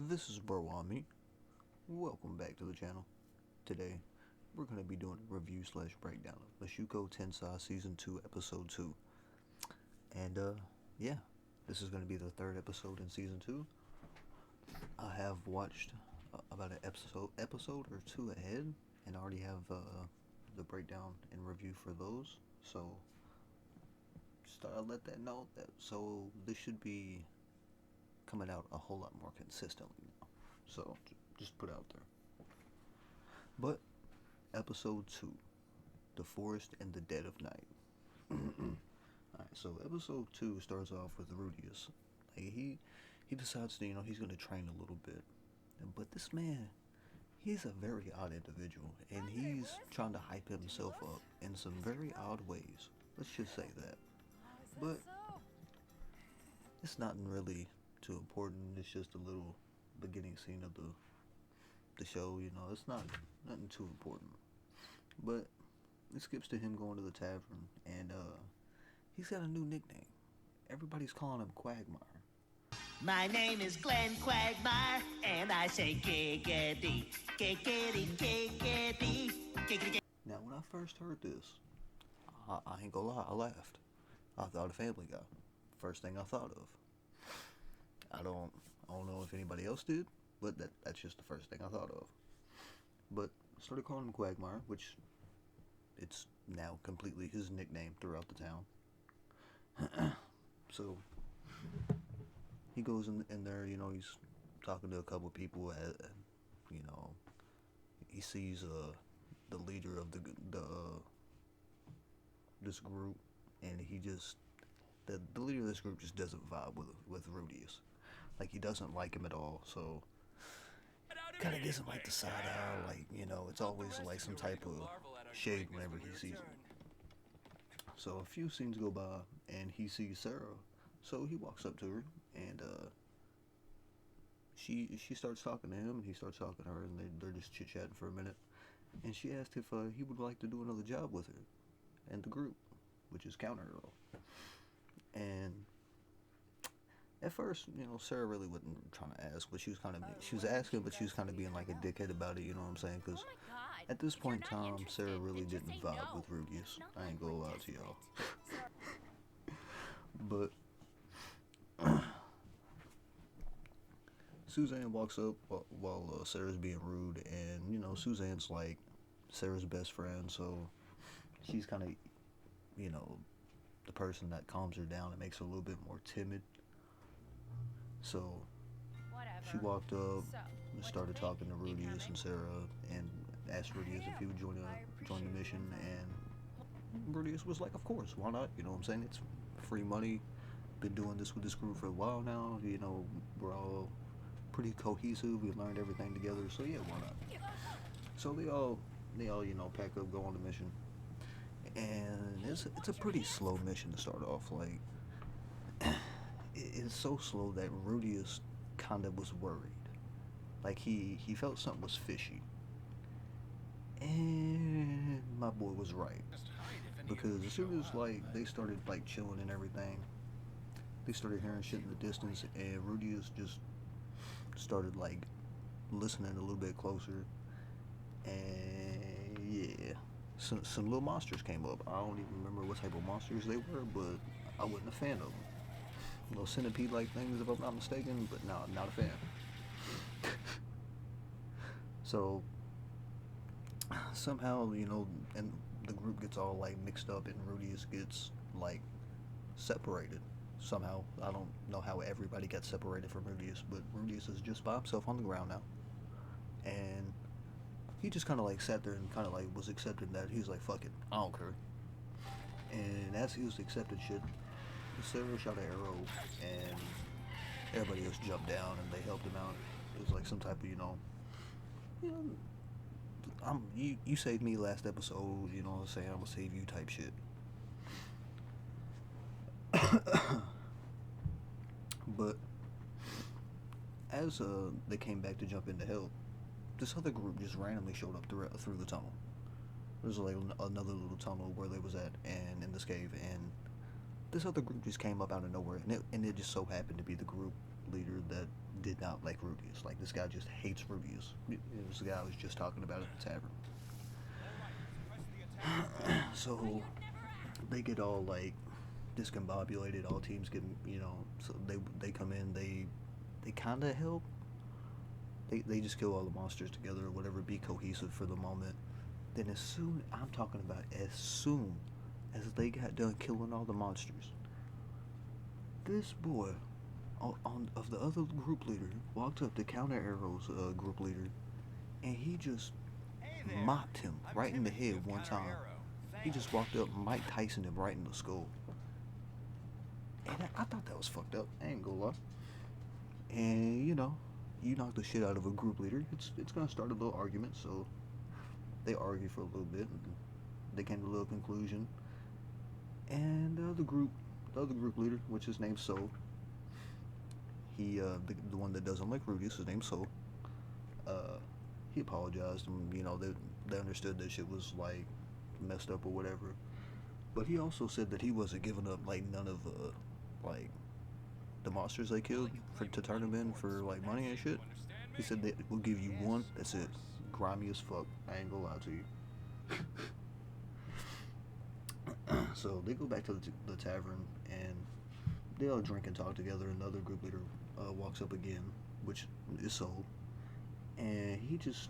This is Bro on Me. Welcome back to the channel. Today, we're going to be doing a review slash breakdown of Mushoku Tensei Season 2, Episode 2. And, yeah, this is going to be the third episode in Season 2. I have watched about an episode or two ahead, and I already have the breakdown and review for those. So, just thought I'd let that know that. So, this should be coming out a whole lot more consistently now. So, just put it out there. But, episode 2, The Forest and the Dead of Night. Alright, so episode 2 starts off with Rudius. Like, he decides to, he's going to train a little bit. But this man, he's a very odd individual, and he's trying to hype himself up in some very odd ways. Let's just say that. But, it's not really too important. It's just a little beginning scene of the show, it's not nothing too important. But it skips to him going to the tavern, and he's got a new nickname. Everybody's calling him Quagmire. My name is Glenn Quagmire, and I say giggity, giggity, giggity, giggity. Now, when I first heard this, I ain't gonna lie, I laughed. I thought of Family Guy. First thing I thought of. I don't know if anybody else did, but that's just the first thing I thought of. But I started calling him Quagmire, which it's now completely his nickname throughout the town. So he goes in there, he's talking to a couple of people. He sees the leader of this group, and he just the leader of this group just doesn't vibe with Rudius. Like, he doesn't like him at all, so kind of gives him like the side eye, like, it's always like some type of shade whenever he sees him. So a few scenes go by, and he sees Sarah, so he walks up to her, and she starts talking to him, and he starts talking to her, and they're just chit-chatting for a minute, and she asked if he would like to do another job with her and the group, which is Counter Girl. And at first, Sarah really wasn't trying to ask, but she was asking, but she was kind of being like a dickhead about it, you know what I'm saying? Because at this point in time, Sarah really didn't vibe with Rudius. I ain't gonna lie to y'all. But Suzanne walks up while Sarah's being rude, and, Suzanne's like Sarah's best friend, so she's kind of, the person that calms her down and makes her a little bit more timid. So she walked up and started talking to Rudius and Sarah, and asked Rudius if he would join the mission, and Rudius was like, of course, why not? You know what I'm saying? It's free money. Been doing this with this group for a while now. We're all pretty cohesive. We learned everything together, so yeah, why not? So they all pack up, go on the mission, and it's a pretty slow mission to start off. Like, it's so slow that Rudius kind of was worried. Like, he felt something was fishy. And my boy was right. Because as soon as, they started, chilling and everything, they started hearing shit in the distance, and Rudius just started, listening a little bit closer. And, yeah, some little monsters came up. I don't even remember what type of monsters they were, but I wasn't a fan of them. Little centipede-like things, if I'm not mistaken, but no, I'm not a fan. So somehow, and the group gets all mixed up, and Rudius gets separated somehow. I don't know how everybody got separated from Rudius, but Rudius is just by himself on the ground now, and he just kind of sat there and kind of was accepting that. He was like, fuck it, I don't care. And as he was accepting shit, Sarah shot an arrow, and everybody else jumped down, and they helped him out. It was some type of, you saved me last episode, you know what I'm saying, I'm gonna save you type shit. But as they came back to jump in to help, this other group just randomly showed up through the tunnel. There's another little tunnel where they was at, and in this cave, and this other group just came up out of nowhere, and it just so happened to be the group leader that did not like Rudius. Like, this guy just hates Rudius. It was the guy I was just talking about at the tavern. So they get all like discombobulated. All teams get, so they come in. They kind of help. They just kill all the monsters together or whatever. Be cohesive for the moment. Then as soon I'm talking about as soon as they got done killing all the monsters, this boy of the other group leader walked up to Counter Arrow's group leader, and he just mopped him right in the head one time. He just walked up, Mike Tyson him right in the skull. And I thought that was fucked up. I ain't gonna lie. And you knock the shit out of a group leader, it's gonna start a little argument. So they argue for a little bit, and they came to a little conclusion. And the other group leader, which is named Soul, he the one that doesn't like Rudius, his name's Soul. He apologized, and they understood that shit was like messed up or whatever. But he also said that he wasn't giving up like none of like the monsters they killed to turn them in for like money and shit. He said that we'll give you one. That's it. Grimy as fuck. I ain't gonna lie to you. So they go back to the tavern, and they all drink and talk together. Another group leader walks up again, which is Soul, and he just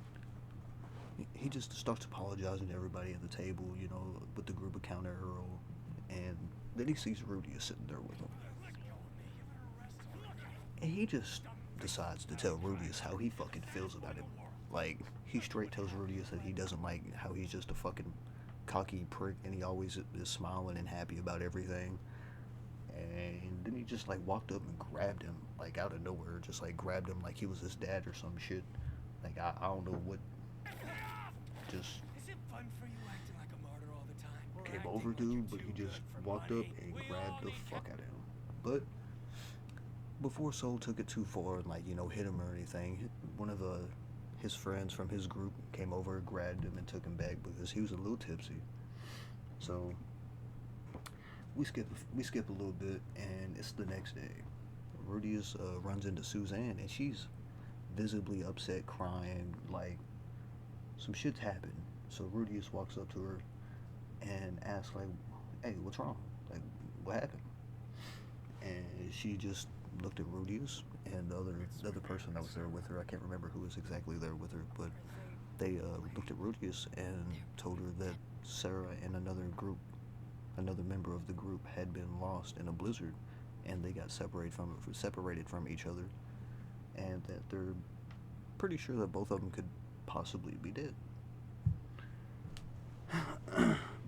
starts apologizing to everybody at the table, with the group of Counter Arrow, and then he sees Rudius sitting there with him, and he just decides to tell Rudius how he fucking feels about him. Like, he straight tells Rudius that he doesn't like how he's just a fucking cocky prick, and he always is smiling and happy about everything. And then he just like walked up and grabbed him, like out of nowhere, just like grabbed him like he was his dad or some shit. Like, I don't know what just Is it fun for you acting like a martyr all the time? came over, dude, but he just walked up and grabbed the fuck out of him. But before Soul took it too far and, like, hit him or anything, one of his friends from his group came over, grabbed him, and took him back because he was a little tipsy. So we skip a little bit, and it's the next day. Rudius runs into Suzanne, and she's visibly upset, crying, like some shit's happened. So Rudius walks up to her and asks, like, "Hey, what's wrong? Like, what happened?" And she just looked at Rudius and the other person that was there with her. I can't remember who was exactly there with her, but they looked at Rudius and told her that Sarah and another member of the group had been lost in a blizzard, and they got separated from each other, and that they're pretty sure that both of them could possibly be dead.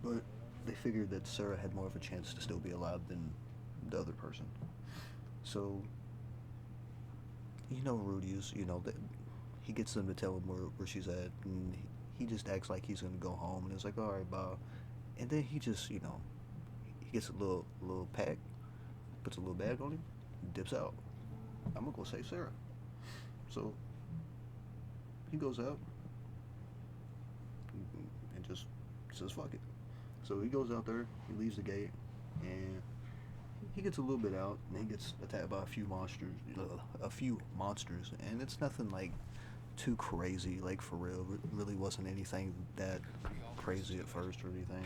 But they figured that Sarah had more of a chance to still be alive than the other person. So, Rudius, that he gets them to tell him where she's at, and he just acts like he's gonna go home, and it's like, all right, bye. And then he just, he gets a little pack, puts a little bag on him, dips out. I'm gonna go save Sarah. So he goes out and just says fuck it. So he goes out there, he leaves the gate, and he gets a little bit out, and he gets attacked by a few monsters, and it's nothing like too crazy, like for real. It really wasn't anything that crazy at first or anything.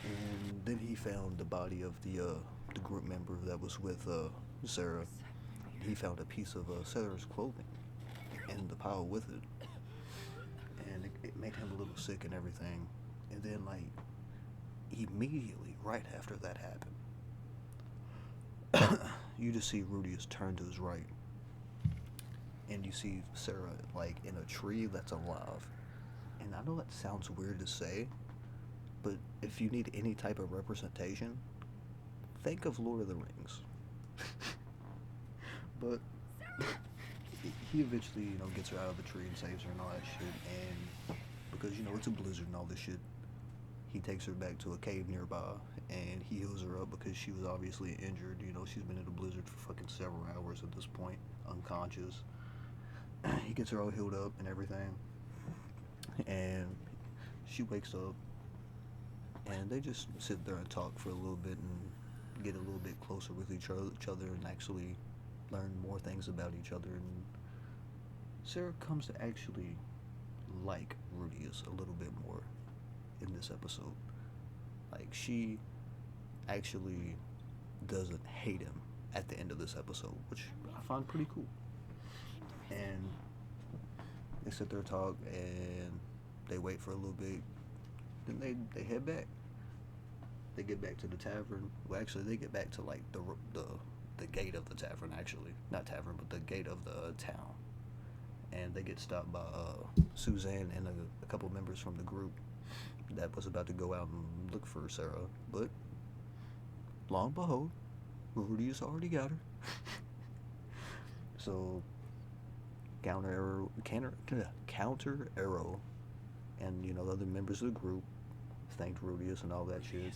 And then he found the body of the group member that was with Sarah. He found a piece of Sarah's clothing in the pile with it, and it made him a little sick and everything. And then, like, immediately right after that happened, you just see Rudius turn to his right, and you see Sarah like in a tree that's alive. And I know that sounds weird to say, but if you need any type of representation, think of Lord of the Rings. But he eventually, gets her out of the tree and saves her and all that shit. And because, it's a blizzard and all this shit, he takes her back to a cave nearby, and he heals her up because she was obviously injured. She's been in a blizzard for fucking several hours at this point, unconscious. He gets her all healed up and everything, and she wakes up, and they just sit there and talk for a little bit and get a little bit closer with each other and actually learn more things about each other, and Sarah comes to actually like Rudius a little bit more in this episode. Like, she actually doesn't hate him at the end of this episode, which I find pretty cool. And they sit there, talk, and they wait for a little bit. Then they head back. They get back to the tavern. Well, actually, they get back to like the gate of the tavern. Actually, not tavern, but the gate of the town. And they get stopped by Suzanne and a couple members from the group that was about to go out and look for Sarah. But lo and behold, Rudius already got her. So counter arrow, and the other members of the group thanked Rudius and all that shit,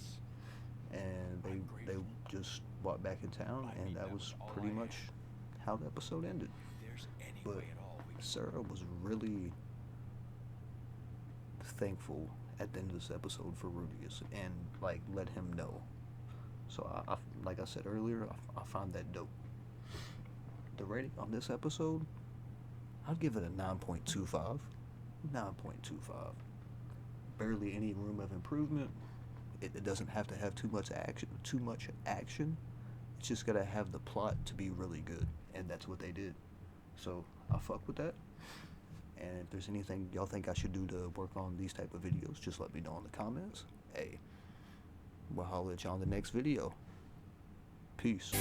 and they just walked back in town, and that was pretty much how the episode ended. But Sarah was really thankful at the end of this episode for Rudius, and like let him know. So I like I said earlier, I find that dope. The rating on this episode, I'd give it a 9.25. 9.25. Barely any room of improvement. It doesn't have to have too much action. It's just gotta have the plot to be really good, and that's what they did. So I fuck with that. And if there's anything y'all think I should do to work on these type of videos, just let me know in the comments. Hey, we'll holler at y'all in the next video. Peace.